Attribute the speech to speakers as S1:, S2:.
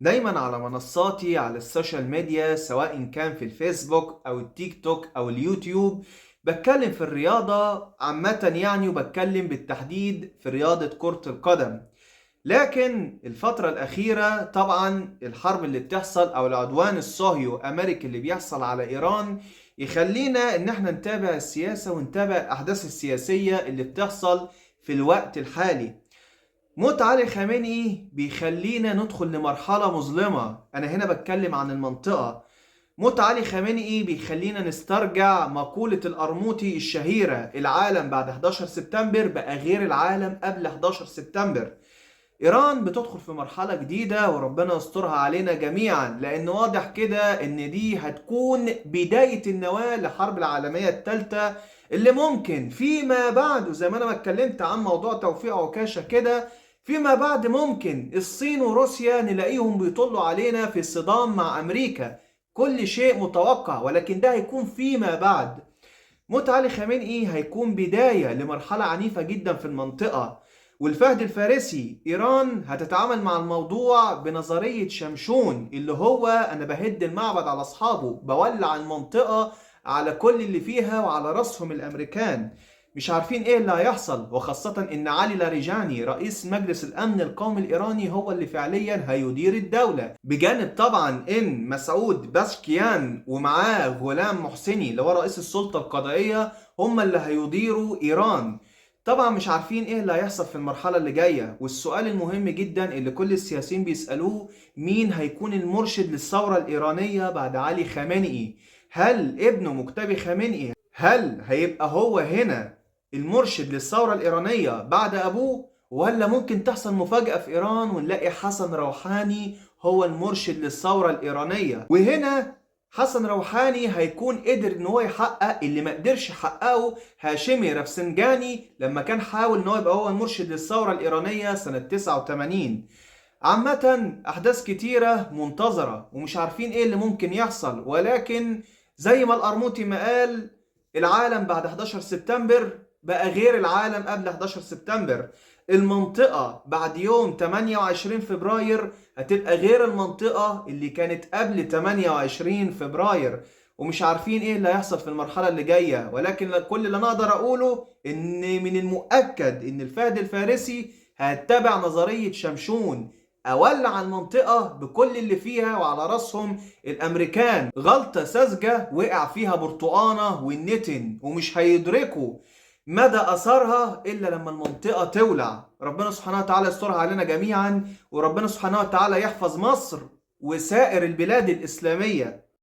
S1: دايما على منصاتي على السوشيال ميديا، سواء كان في الفيسبوك او التيك توك او اليوتيوب، بتكلم في الرياضة عامة وبتكلم بالتحديد في رياضة كرة القدم. لكن الفترة الأخيرة طبعا الحرب اللي بتحصل أو العدوان الصهيو أمريكي اللي بيحصل على إيران يخلينا إن احنا نتابع السياسة ونتابع الأحداث السياسية اللي بتحصل في الوقت الحالي. موت علي خامنئي بيخلينا ندخل لمرحلة مظلمة. أنا هنا بتكلم عن المنطقة. موت علي خامنئي بيخلينا نسترجع مقولة القرموطي الشهيرة: العالم بعد 11 سبتمبر بقى غير العالم قبل 11 سبتمبر. إيران بتدخل في مرحلة جديدة وربنا يسترها علينا جميعا، لأن واضح كده إن دي هتكون بداية النواة لحرب العالمية الثالثة، اللي ممكن فيما بعد، وزي ما أنا ما اتكلمت عن موضوع توفيق عكاشة كده، فيما بعد ممكن الصين وروسيا نلاقيهم بيطلوا علينا في صدام مع أمريكا. كل شيء متوقع، ولكن ده هيكون فيما بعد. موت علي خامنئي هيكون بداية لمرحلة عنيفة جدا في المنطقة. والفهد الفارسي، إيران هتتعامل مع الموضوع بنظرية شمشون، اللي هو أنا بهد المعبد على أصحابه، بولع المنطقة على كل اللي فيها وعلى رأسهم الأمريكان. مش عارفين ايه اللي هيحصل، وخاصة ان علي لاريجاني رئيس مجلس الامن القومي الايراني هو اللي فعليا هيدير الدولة، بجانب طبعا ان مسعود باشكيان ومعاه غلام محسني اللي هو رئيس السلطة القضائية هم اللي هيديروا ايران. طبعا مش عارفين ايه اللي هيحصل في المرحلة اللي جاية. والسؤال المهم جدا اللي كل السياسيين بيسألوه: مين هيكون المرشد للثورة الايرانية بعد علي خامنئي؟ هل ابنه مجتبي خامنئي هل هيبقى هو هنا المرشد للثورة الإيرانية بعد أبوه، ولا ممكن تحصل مفاجأة في إيران ونلاقي حسن روحاني هو المرشد للثورة الإيرانية؟ وهنا حسن روحاني هيكون قدر ان هو يحقق اللي ما قدرش يحققه هاشمي رفسنجاني لما كان حاول ان هو يبقى هو المرشد للثورة الإيرانية سنة 89. عامة أحداث كتيرة منتظرة ومش عارفين إيه اللي ممكن يحصل، ولكن زي ما القرموطي ما قال: العالم بعد 11 سبتمبر بقى غير العالم قبل 11 سبتمبر. المنطقة بعد يوم 28 فبراير هتبقى غير المنطقة اللي كانت قبل 28 فبراير. ومش عارفين ايه اللي هيحصل في المرحلة اللي جاية، ولكن كل اللي انا اقدر اقوله ان من المؤكد ان الفهد الفارسي هيتبع نظرية شمشون: اولع المنطقة بكل اللي فيها وعلى راسهم الامريكان. غلطة ساذجة وقع فيها برتقانة والنتن، ومش هيدركوا مدى اثرها الا لما المنطقة تولع. ربنا سبحانه وتعالى يسترها علينا جميعا، وربنا سبحانه وتعالى يحفظ مصر وسائر البلاد الاسلامية.